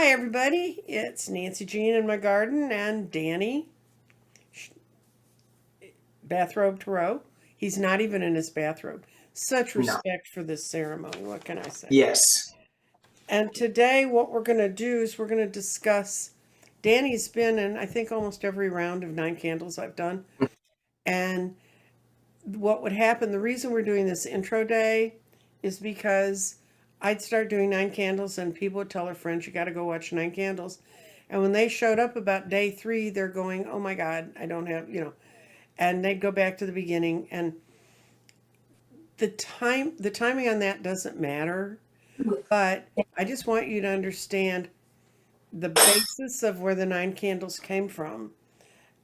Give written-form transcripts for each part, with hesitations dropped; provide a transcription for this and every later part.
Hi, everybody. It's Nancy Jean in my garden and Danny, bathrobe to row. He's not even in his bathrobe. Such No. respect for this ceremony. What can I say? Yes. And today, what we're going to do is we're going to discuss. Danny's been in, I think, almost every round of 9 candles I've done. And what would happen, the reason we're doing this intro day is because I'd start doing 9 candles and people would tell their friends, you got to go watch 9 candles. And when they showed up about day 3, they're going, oh my God, I don't have. And they'd go back to the beginning. And the timing on that doesn't matter. But I just want you to understand the basis of where the 9 candles came from.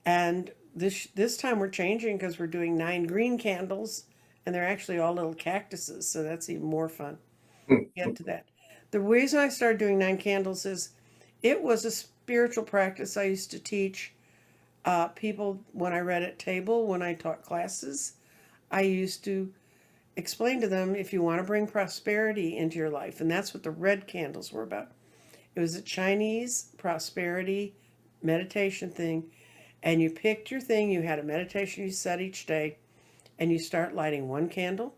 And this time we're changing because we're doing 9 green candles, and they're actually all little cactuses, so that's even more fun. Get to that. The reason I started doing 9 candles is it was a spiritual practice I used to teach people when I read at table, when I taught classes. I used to explain to them if you want to bring prosperity into your life, and that's what the red candles were about. It was a Chinese prosperity meditation thing, and you picked your thing. You had a meditation you said each day, and you start lighting 1 candle.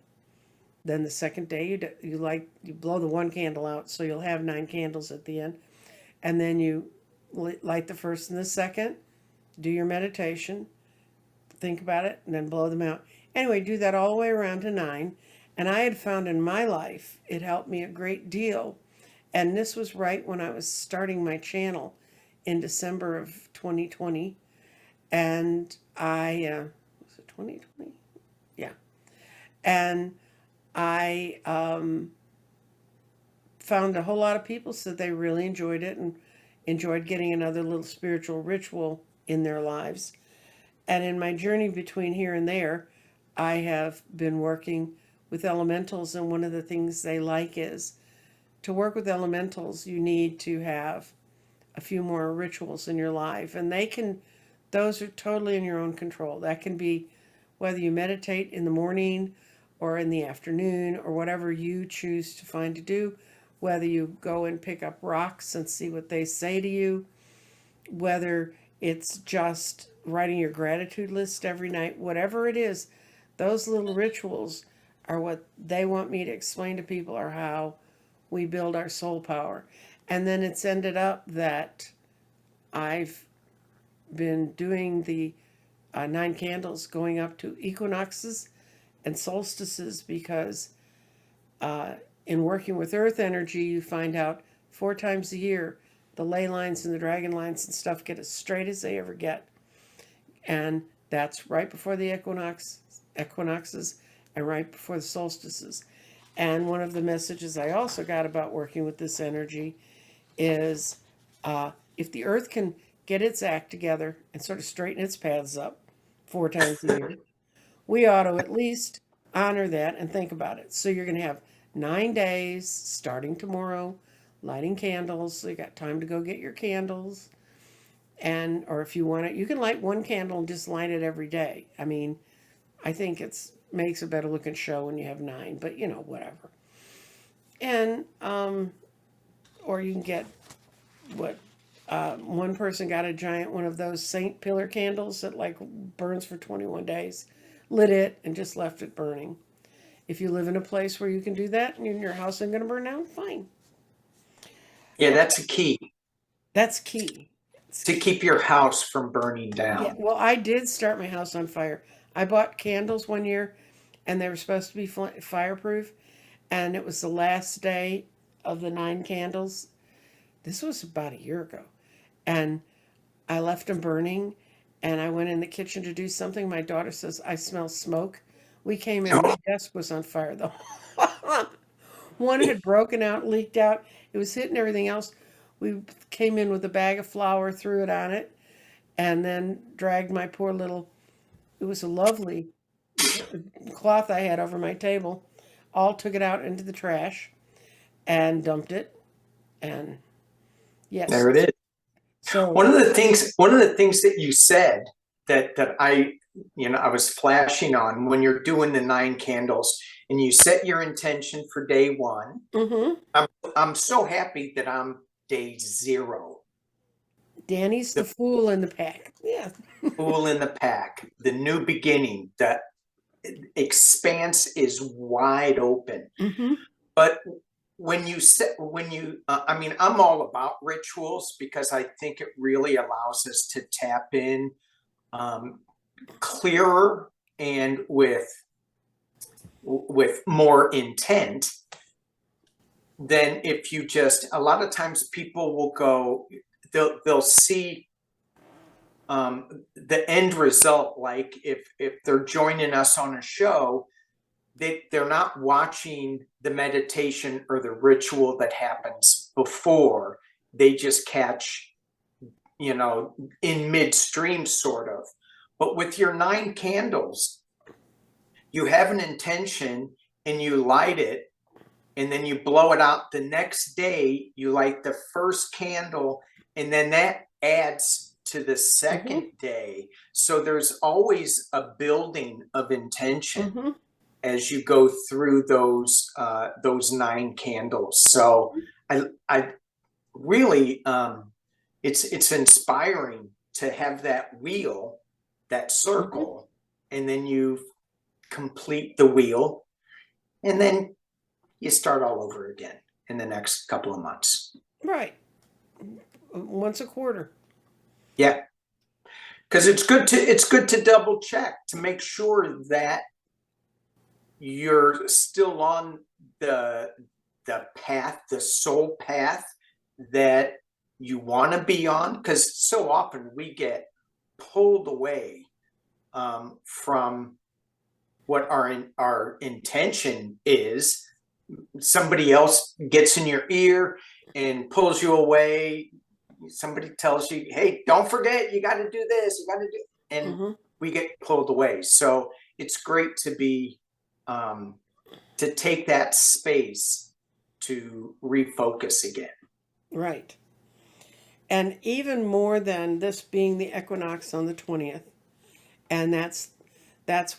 Then the second day you blow the 1 candle out, so you'll have 9 candles at the end, and then you light the first and the second. Do your meditation, think about it, and then blow them out. Anyway, do that all the way around to 9. And I had found in my life it helped me a great deal. And this was right when I was starting my channel in December of 2020. And was it 2020? Yeah. And I found a whole lot of people said they really enjoyed it and enjoyed getting another little spiritual ritual in their lives. And in my journey between here and there, I have been working with elementals, and one of the things they like is to work with elementals, you need to have a few more rituals in your life, and those are totally in your own control. That can be whether you meditate in the morning or in the afternoon or whatever you choose to find to do, whether you go and pick up rocks and see what they say to you, whether it's just writing your gratitude list every night, whatever it is, those little rituals are what they want me to explain to people are how we build our soul power. And then it's ended up that I've been doing the 9 candles going up to equinoxes and solstices because in working with earth energy, you find out 4 times a year the ley lines and the dragon lines and stuff get as straight as they ever get. And that's right before the equinoxes and right before the solstices. And one of the messages I also got about working with this energy is if the earth can get its act together and sort of straighten its paths up 4 times a year, we ought to at least honor that and think about it. So you're going to have 9 days starting tomorrow, lighting candles. So you got time to go get your candles. And, or if you want it, you can light 1 candle and just light it every day. I mean, I think it's makes a better looking show when you have 9, but whatever. And, or you can get what, one person got a giant one of those Saint Pillar candles that like burns for 21 days, lit it and just left it burning. If you live in a place where you can do that and your house isn't going to burn down, fine. Yeah, that's a key That's key. It's to key. keep your house from burning Yeah, down. well, I did start my house on fire. I bought candles one year and they were supposed to be fireproof, and it was the last day of the 9 candles. This was about a year ago. And I left them burning, and I went in the kitchen to do something. My daughter says, I smell smoke. We came in, my desk was on fire though. One had broken out, leaked out. It was hitting everything else. We came in with a bag of flour, threw it on it, and then dragged my poor little, it was a lovely cloth I had over my table, all took it out into the trash and dumped it. And yes, There it is. so One of the things that you said that I was flashing on when you're doing the 9 candles and you set your intention for day one. mm-hmm. I'm so happy that I'm day 0. Danny's the The fool in the pack. Yeah. fool in the pack, the new beginning, the expanse is wide open. Mm-hmm. But I mean, I'm all about rituals because I think it really allows us to tap in um, clearer and with more intent than if you just, a lot of times people will go, they'll see the end result. Like if they're joining us on a show, they're not watching the meditation or the ritual that happens before. They just catch, in midstream sort of. But with your 9 candles, you have an intention and you light it, and then you blow it out. The next day you light the first candle, and then that adds to the Mm-hmm. second day. So there's always a building of intention Mm-hmm. as you go through those 9 candles. So I really, it's inspiring to have that wheel, that Mm-hmm. circle, and then you complete the wheel, and then you start all over again in the next couple of months. Right. Once a quarter. Yeah, because it's good to double check to make sure that you're still on the path, the soul path that you want to be on. Because so often we get pulled away from what our intention is. Somebody else gets in your ear and pulls you away. Somebody tells you, hey, don't forget, you got to do this, you got to do, and Mm-hmm. we get pulled away. So it's great to be to take that space to refocus again. Right. And even more than this being the equinox on the 20th, and that's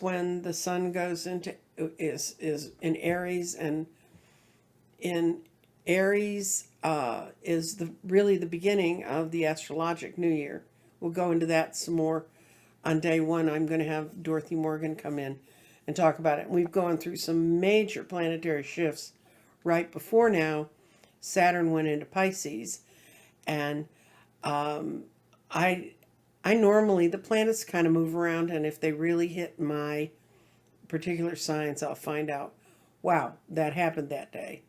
when the sun goes into is in Aries, and in Aries is the really the beginning of the astrologic new year. We'll go into that some more on day 1. I'm going to have Dorothy Morgan come in and talk about it. We've gone through some major planetary shifts right before now. Saturn went into Pisces, and um, I I normally the planets kind of move around, and if they really hit my particular signs, I'll find out. Wow, that happened that day.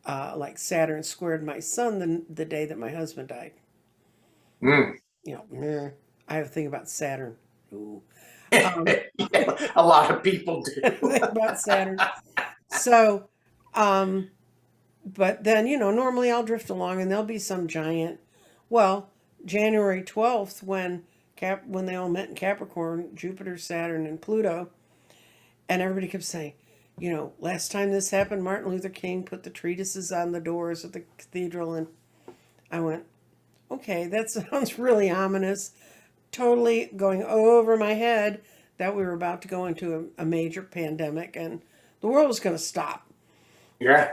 Like Saturn squared my sun the day that my husband died. Mm. I have a thing about Saturn. Ooh. Um, Yeah, a lot of people do. thing about Saturn. So, um, but then, normally I'll drift along and there'll be some giant. Well, January 12th, when they all met in Capricorn, Jupiter, Saturn, and Pluto, and everybody kept saying, last time this happened, Martin Luther King put the treatises on the doors of the cathedral, and I went, okay, that sounds really ominous. Totally going over my head that we were about to go into a major pandemic and the world was going to stop. Yeah.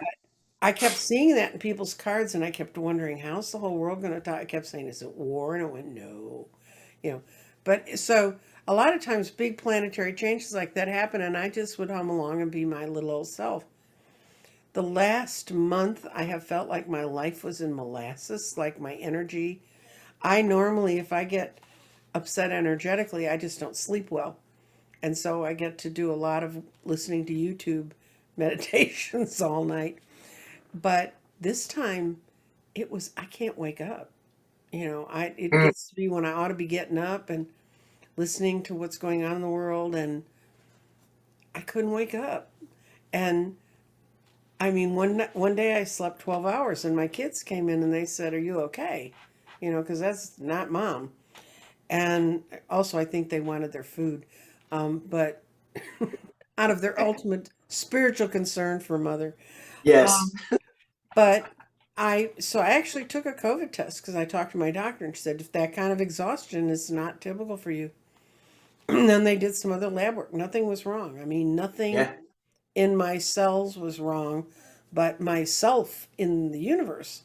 I kept seeing that in people's cards, and I kept wondering, how's the whole world going to die? I kept saying, is it war? And I went, no. You know, but so a lot of times big planetary changes like that happen, and I just would hum along and be my little old self. The last month, I have felt like my life was in molasses, like my energy. I normally, if I get upset energetically, I just don't sleep well. And so I get to do a lot of listening to YouTube meditations all night. But this time I can't wake up. It Mm. gets to be when I ought to be getting up and listening to what's going on in the world, and I couldn't wake up. And I mean, one day I slept 12 hours, and my kids came in and they said, "Are you okay?" Because that's not mom. And also, I think they wanted their food, but out of their ultimate spiritual concern for mother. Yes. Um, but I actually took a COVID test because I talked to my doctor, and she said if that kind of exhaustion is not typical for you. And then they did some other lab work. Nothing was wrong. I mean, nothing Yeah. in my cells was wrong, but myself in the universe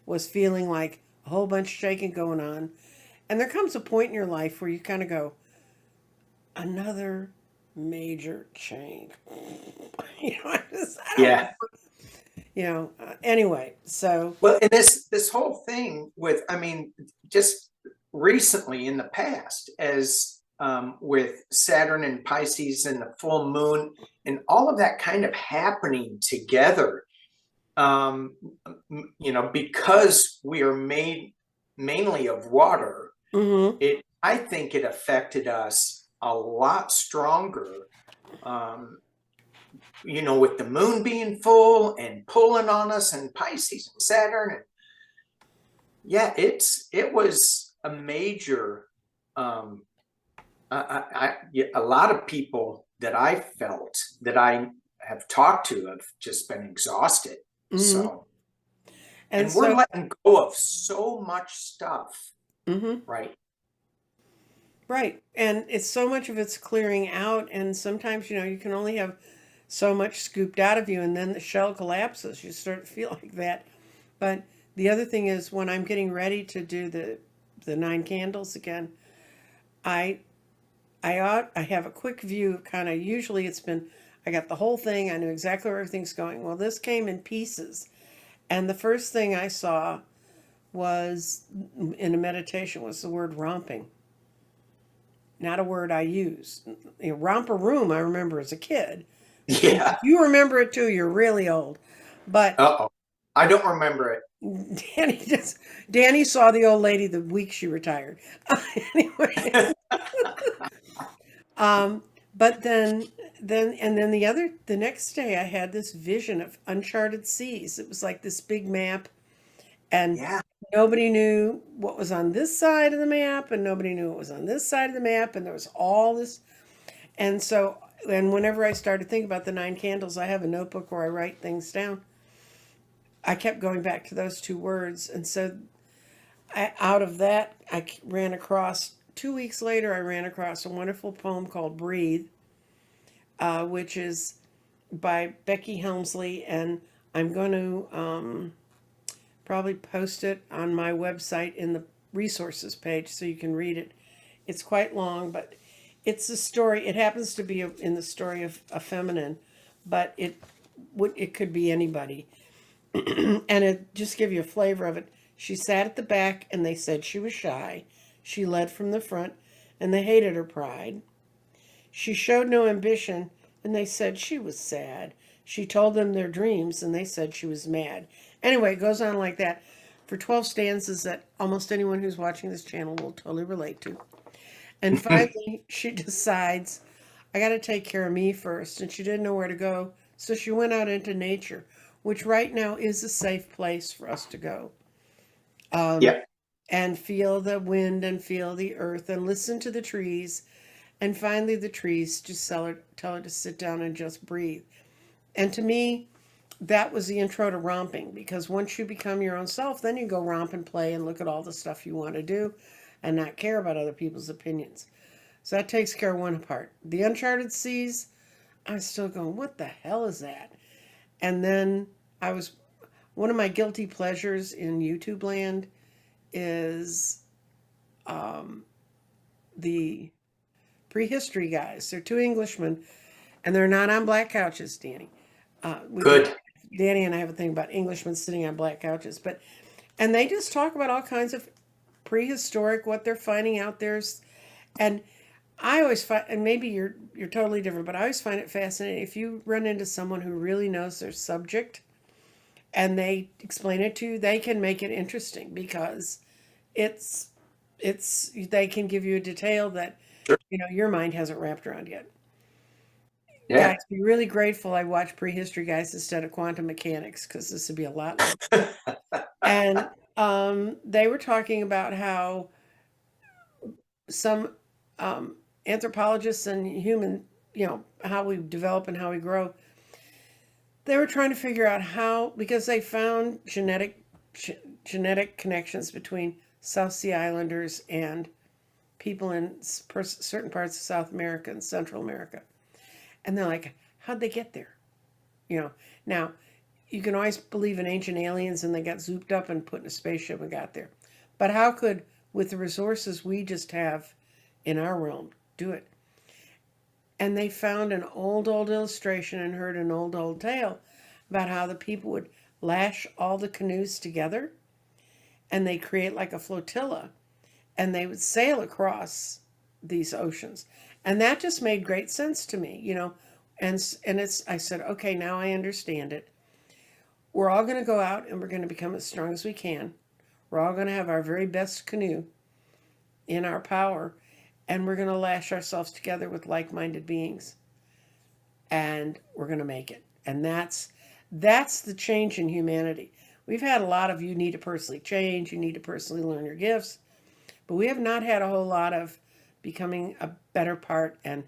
was feeling like a whole bunch of shaking going on. And there comes a point in your life where you kind of go, another major change. I don't know. Yeah. Anyway, so. Well, and this whole thing with, I mean, just recently in the past, as with Saturn and Pisces and the full moon and all of that kind of happening together, because we are made mainly of water, Mm-hmm. I think it affected us a lot stronger. With the moon being full and pulling on us and Pisces and Saturn. And yeah, it was a major, a lot of people that I felt that I have talked to have just been exhausted. Mm-hmm. So, And and we're so. letting go of so much stuff, Mm-hmm. right? Right. And it's so much of it's clearing out. And sometimes, you can only have so much scooped out of you, and then the shell collapses. You start to feel like that. But the other thing is, when I'm getting ready to do the 9 candles again, I I have a quick view. Kind of, usually it's been, I got the whole thing. I knew exactly where everything's going. Well, this came in pieces, and the first thing I saw was in a meditation was the word romping. Not a word I use. Romper room, I remember as a kid. Yeah. If you remember it too, you're really old. But Uh-oh. I don't remember it. Danny saw the old lady the week she retired. Anyway, um, but then the next day I had this vision of uncharted seas. It was like this big map, and Yeah. nobody knew what was on this side of the map, and nobody knew what was on this side of the map, and there was all this. And so, and whenever I started thinking about the 9 candles, I have a notebook where I write things down. I kept going back to those 2 words. And so out of that, I ran across, 2 weeks later, I ran across a wonderful poem called Breathe, which is by Becky Helmsley. And I'm going to probably post it on my website in the resources page so you can read it. It's quite long, but it's a story. It happens to be in the story of a feminine, but it could be anybody. And it just give you a flavor of it. She sat at the back, and they said she was shy. She led from the front, and they hated her pride. She showed no ambition, and they said she was sad. She told them their dreams, and they said she was mad. Anyway, it goes on like that for 12 stanzas that almost anyone who's watching this channel will totally relate to. And finally, she decides, I got to take care of me first. And she didn't know where to go. So she went out into nature, which right now is a safe place for us to go. Yeah. And feel the wind and feel the earth and listen to the trees. And finally, the trees just tell her to sit down and just breathe. And to me, that was the intro to romping, because once you become your own self, then you go romp and play and look at all the stuff you want to do and not care about other people's opinions. So that takes care of one part. The uncharted seas, I'm still going, what the hell is that? And then one of my guilty pleasures in YouTube land is the prehistory guys. They're 2 Englishmen, and they're not on black couches, Danny. Good. Danny and I have a thing about Englishmen sitting on black couches, and they just talk about all kinds of prehistoric, what they're finding out there. And I always find, and maybe you're totally different, but I always find it fascinating if you run into someone who really knows their subject and they explain it to you, they can make it interesting, because it's they can give you a detail that Sure. your mind hasn't wrapped around yet. Yeah. Guys, be really grateful I watch prehistory guys instead of quantum mechanics, because this would be a lot less. And they were talking about how some anthropologists and human, how we develop and how we grow, they were trying to figure out how, because they found genetic connections between South Sea Islanders and people in certain parts of South America and Central America. And they're like, how'd they get there? Now, you can always believe in ancient aliens and they got zooped up and put in a spaceship and got there. But how could, with the resources we just have in our realm, do it? And they found an old illustration and heard an old tale about how the people would lash all the canoes together and they create like a flotilla and they would sail across these oceans. And that just made great sense to me, you know. And it's I said, okay, now I understand it. We're all going to go out and we're going to become as strong as we can. We're all going to have our very best canoe in our power, and we're going to lash ourselves together with like-minded beings, and we're going to make it. And that's the change in humanity. We've had a lot of you need to personally change, you need to personally learn your gifts, but we have not had a whole lot of becoming a better part and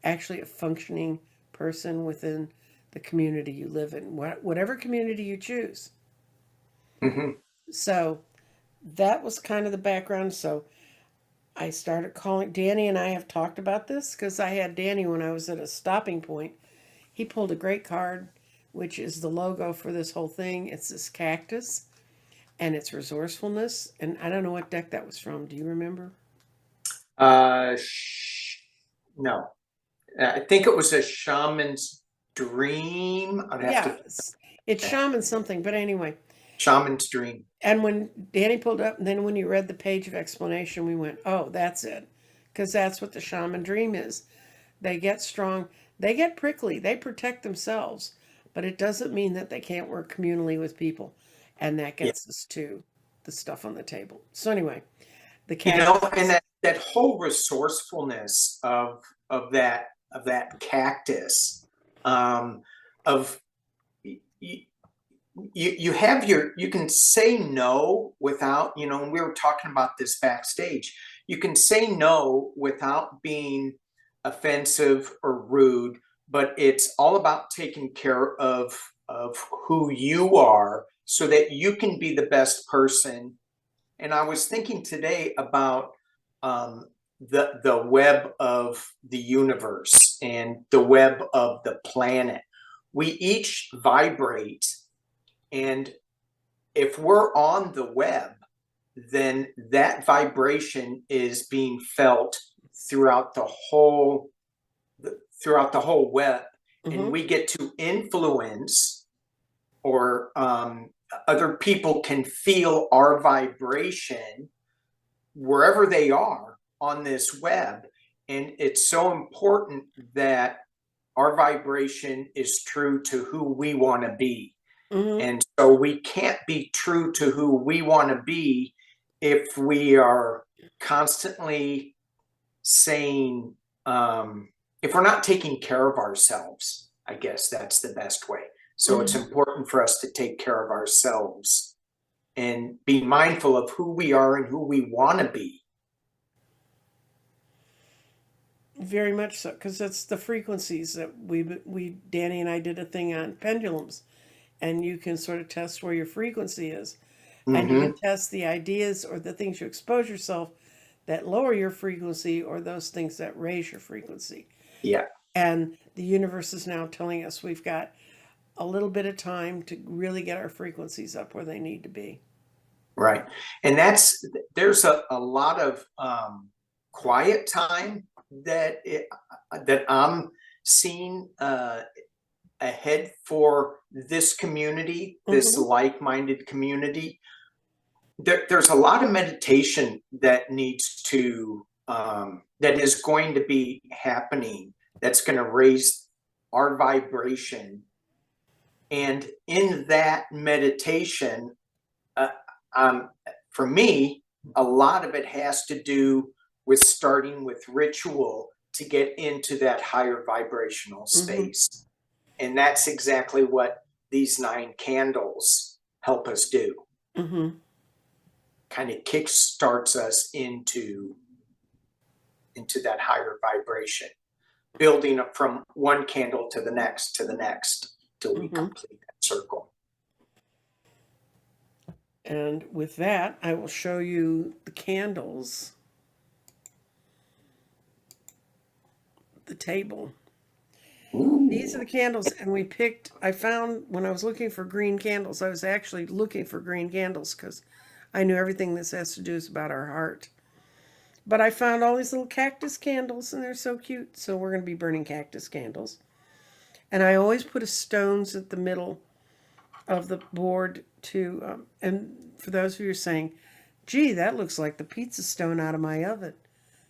actually a functioning person within the community you live in, whatever community you choose. Mm-hmm. So that was kind of the background. So I started calling. Danny and I have talked about this because I had Danny when I was at a stopping point. He pulled a great card, which is the logo for this whole thing. It's this cactus, and it's resourcefulness. And I don't know what deck that was from. Do you remember? Uh, no, I think it was a shaman's dream. I'd have Yeah, to. it's Yeah. shaman something. But anyway, Shaman's dream. and when Danny pulled up, and then when you read the page of explanation, we went, oh, that's it. Because that's what the shaman dream is. They get strong, they get prickly, they protect themselves, but it doesn't mean that they can't work communally with people. And that Yeah. gets us to the stuff on the table. So, anyway, the You know, and cactus. that whole resourcefulness of that cactus, um, of you, you have you can say no without, you know, and we were talking about this backstage. You can say no without being offensive or rude, but it's all about taking care of who you are so that you can be the best person. And I was thinking today about um, the web of the universe and the web of the planet. We each vibrate, and if we're on the web, then that vibration is being felt throughout the whole web, and Mm-hmm, we get to influence, or other people can feel our vibration wherever they are on this web. And it's so important that our vibration is true to who we want to be. mm-hmm, And so we can't be true to who we want to be if we are constantly saying, if we're not taking care of ourselves. I guess that's the best way. So it's mm-hmm. important for us to take care of ourselves and be mindful of who we are and who we want to be. Very much so, because it's the frequencies that we Danny and I did a thing on pendulums, and you can sort of test where your frequency is, and you can Mm-hmm. test the ideas or the things you expose yourself that lower your frequency or those things that raise your frequency. Yeah. And the universe is now telling us we've got a little bit of time to really get our frequencies up where they need to be. Right. And there's a lot of quiet time that I'm seeing ahead for this community, this Mm-hmm. like-minded community. There's a lot of meditation that needs to, that is going to be happening, that's going to raise our vibration. And in that meditation, uh, um, for me, a lot of it has to do with starting with ritual to get into that higher vibrational Mm-hmm. space. And that's exactly what these 9 candles help us do. Mm-hmm. Kind of kick starts us into that higher vibration, building up from one candle to the next till we Mm-hmm. complete that circle. And with that, I will show you the candles, the table. Ooh. these are the candles, and I found when I was looking for green candles, I was actually looking for green candles because I knew everything this has to do is about our heart. But I found all these little cactus candles, and they're so cute. So we're going to be burning cactus candles. And I always put a stones at the middle of the board and for those of you who are saying, gee, that looks like the pizza stone out of my oven.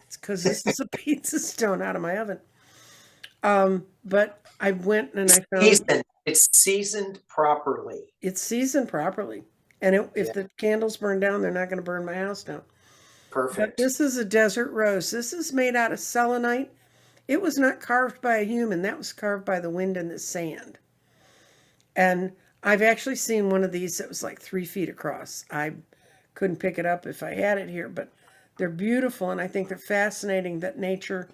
It's because this is a pizza stone out of my oven. But I went and I found It's seasoned properly. it's seasoned properly. And if Yeah, the candles burn down, they're not going to burn my house down. But perfect. this is a desert rose. This is made out of selenite. It was not carved by a human. That was carved by the wind and the sand. And I've actually seen one of these that was like 3 feet across. I couldn't pick it up if I had it here, but they're beautiful, and I think they're fascinating that nature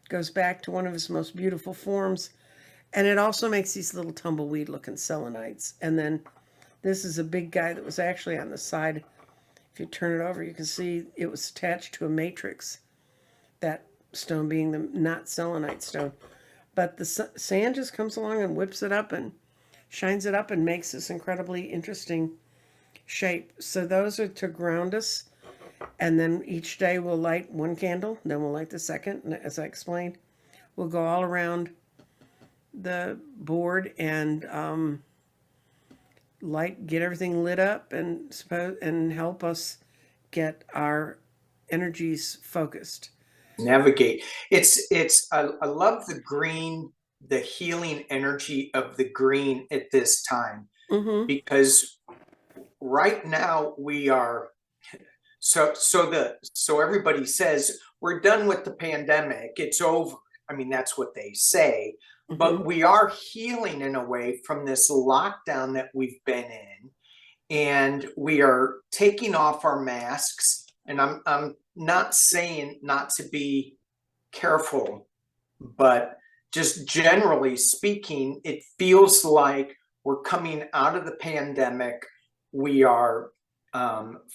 goes back to one of its most beautiful forms. And it also makes these little tumbleweed looking selenites. And then this is a big guy that was actually on the side. If you turn it over, you can see it was attached to a matrix, that stone being the not selenite stone. But the sand just comes along and whips it up and shines it up and makes this incredibly interesting shape. So those are to ground us. And then each day we'll light one candle, then we'll light the second. And as I explained, we'll go all around the board and get everything lit up and help us get our energies focused. Navigate. I love the green, the healing energy of the green at this time, Mm-hmm. because right now we are so everybody says we're done with the pandemic, it's over. I mean, that's what they say, Mm-hmm. but we are healing in a way from this lockdown that we've been in, and we are taking off our masks. And I'm not saying not to be careful, but just generally speaking, it feels like we're coming out of the pandemic. We are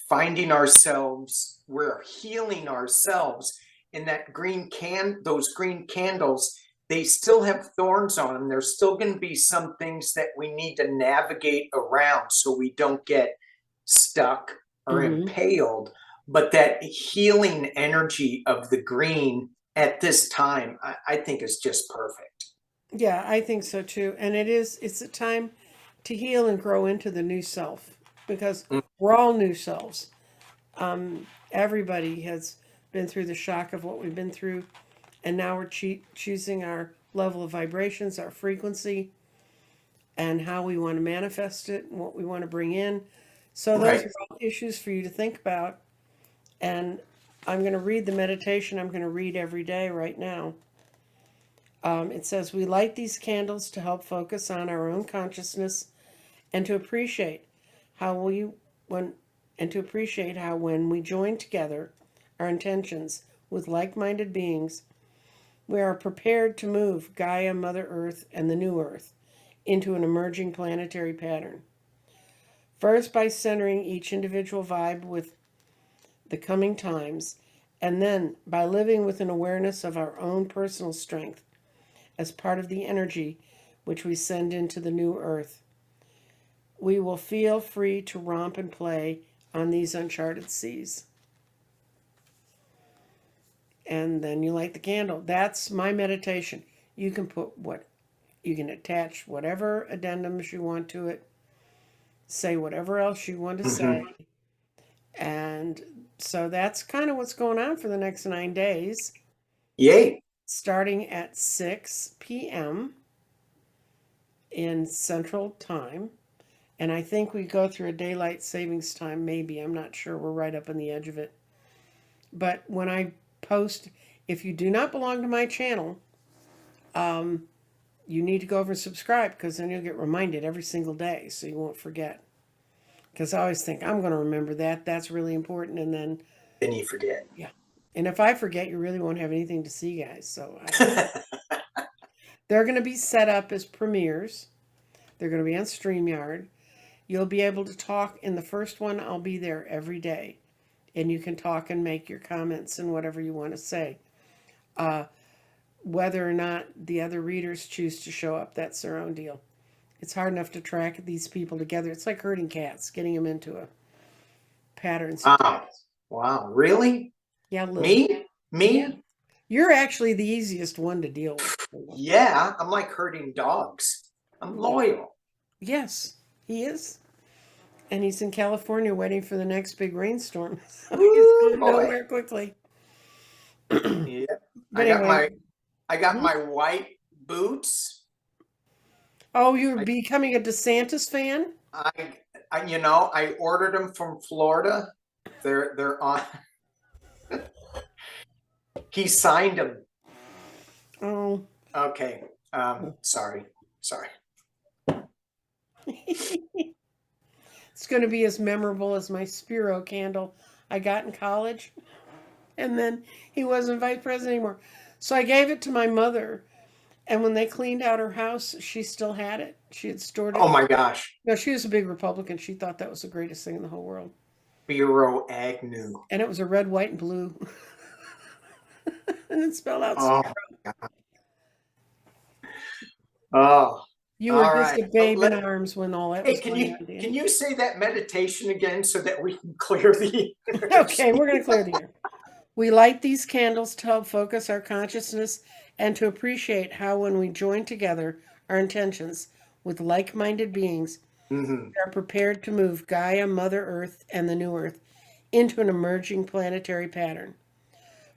finding ourselves, we're healing ourselves. And those green candles, they still have thorns on them. There's still going to be some things that we need to navigate around so we don't get stuck or Mm-hmm. impaled. But that healing energy of the green at this time, I think is just perfect. Yeah, I think so too. And it's a time to heal and grow into the new self because Mm. we're all new selves. Everybody has been through the shock of what we've been through, and now we're choosing our level of vibrations, our frequency, and how we want to manifest it and what we want to bring in. So those Right. are all issues for you to think about. And I'm going to read the meditation I'm going to read every day right now. It says, we light these candles to help focus on our own consciousness and to appreciate how when we join together our intentions with like-minded beings, we are prepared to move Gaia, Mother Earth, and the new Earth into an emerging planetary pattern. First, by centering each individual vibe with the coming times, and then by living with an awareness of our own personal strength as part of the energy which we send into the new earth. We will feel free to romp and play on these uncharted seas. And then you light the candle. That's my meditation. You can you can attach whatever addendums you want to it, say whatever else you want to say. Mm-hmm. And so that's kind of what's going on for the next 9 days, Yay. starting at 6 p.m. in Central Time. And I think we go through a daylight savings time, maybe. I'm not sure. We're right up on the edge of it. But when I post, if you do not belong to my channel, you need to go over and subscribe because then you'll get reminded every single day so you won't forget. Because I always think, I'm going to remember that. That's really important. And then, Then you forget. yeah. And if I forget, you really won't have anything to see, guys. So they're going to be set up as premieres. They're going to be on StreamYard. You'll be able to talk. In the first one, I'll be there every day. And you can talk and make your comments and whatever you want to say. whether or not the other readers choose to show up, that's their own deal. It's hard enough to track these people together. It's like herding cats, getting them into a pattern sequence. Wow. Wow. Really? Yeah, a little. Me? Yeah. Me? You're actually the easiest one to deal with. Yeah. I'm like herding dogs. I'm loyal. Yes, he is. And he's in California waiting for the next big rainstorm. So he's Woo, going boy. nowhere quickly. But Yeah. anyway. I got my white boots. Oh, you're I, becoming a DeSantis fan? I ordered them from Florida. They're on. He signed them. Oh. Okay. Sorry. It's going to be as memorable as my Spiro candle I got in college. And then he wasn't vice president anymore. So I gave it to my mother. And when they cleaned out her house, she still had it. She had stored it. Oh my gosh. No, she was a big Republican. She thought that was the greatest thing in the whole world. Bureau Agnew. And it was a red, white, and blue. And it spelled out Oh, Spiro. oh. You All were just right. a babe in arms when all that Hey, was going on, Dan. can you say that meditation again so that we can clear the Okay, we're going to clear the air. We light these candles to help focus our consciousness and to appreciate how when we join together our intentions with like-minded beings, Mhm. we are prepared to move Gaia, Mother Earth, and the New Earth into an emerging planetary pattern.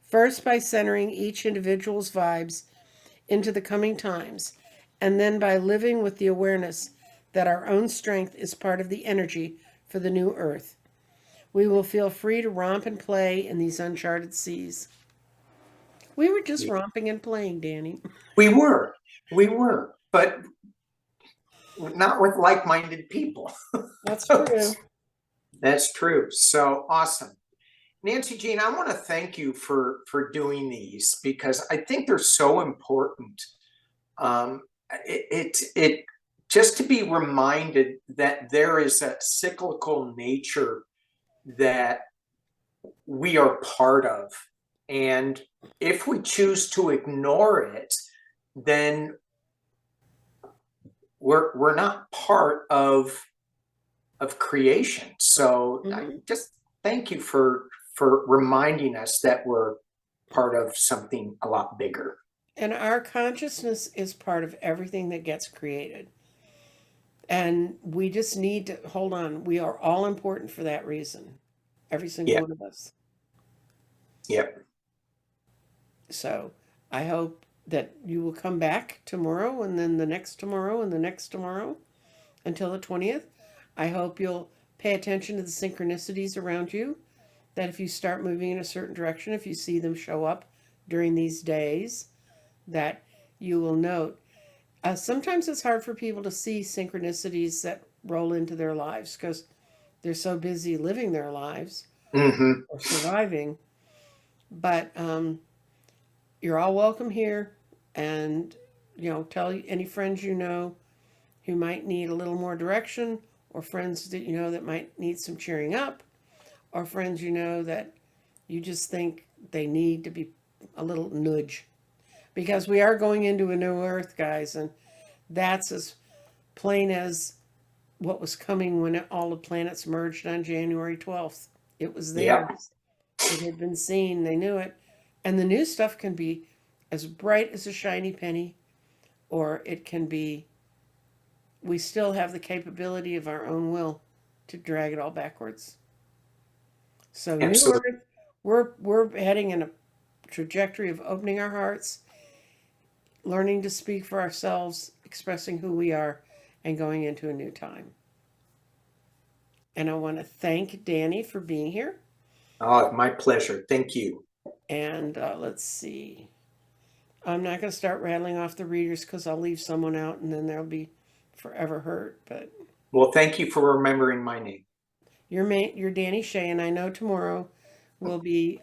First by centering each individual's vibes into the coming times, and then by living with the awareness that our own strength is part of the energy for the new Earth. We will feel free to romp and play in these uncharted seas. We were just romping and playing, Danny. We were, but not with like-minded people. That's true. That's true. So awesome. Nancy Jean, I want to thank you for doing these because I think they're so important. It just to be reminded that there is a cyclical nature that we are part of. And if we choose to ignore it, then we're not part of creation. So I just thank you for reminding us that we're part of something a lot bigger. And our consciousness is part of everything that gets created. And we just need to hold on. We are all important for that reason. Every single one of us. Yep. So I hope that you will come back tomorrow and then the next tomorrow and the next tomorrow until the 20th. I hope you'll pay attention to the synchronicities around you. That if you start moving in a certain direction, if you see them show up during these days, that you will note. Sometimes it's hard for people to see synchronicities that roll into their lives because they're so busy living their lives or surviving. But you're all welcome here, and tell any friends you know who might need a little more direction, or friends that you know that might need some cheering up, or friends you know that you just think they need to be a little nudge. Because we are going into a new Earth, guys, and that's as plain as what was coming when all the planets merged on January 12th. It was there. Yep. It had been seen. They knew it. And the new stuff can be as bright as a shiny penny, or it can be, we still have the capability of our own will to drag it all backwards. So Absolutely. New Earth, we're heading in a trajectory of opening our hearts, learning to speak for ourselves, expressing who we are, and going into a new time. And I want to thank Danny for being here. Oh, my pleasure. Thank you. And let's see. I'm not going to start rattling off the readers because I'll leave someone out and then they'll be forever hurt. But well, thank you for remembering my name. You're Danny Shea, and I know tomorrow will be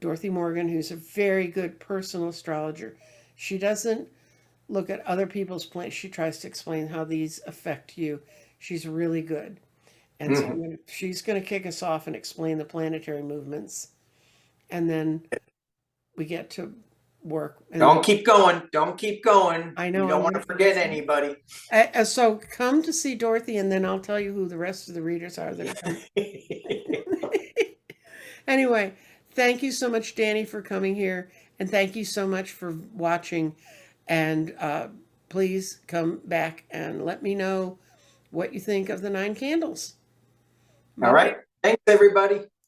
Dorothy Morgan, who's a very good personal astrologer. She doesn't look at other people's plans. She tries to explain how these affect you. She's really good. And so she's going to kick us off and explain the planetary movements. And then we get to work. And Don't keep going. Don't keep going. I know, You don't I'm want to gonna forget finish anybody. so come to see Dorothy, and then I'll tell you who the rest of the readers are that are coming. Anyway, thank you so much, Danny, for coming here, and thank you so much for watching. And please come back and let me know what you think of the 9 candles. All Bye. right. Thanks, everybody.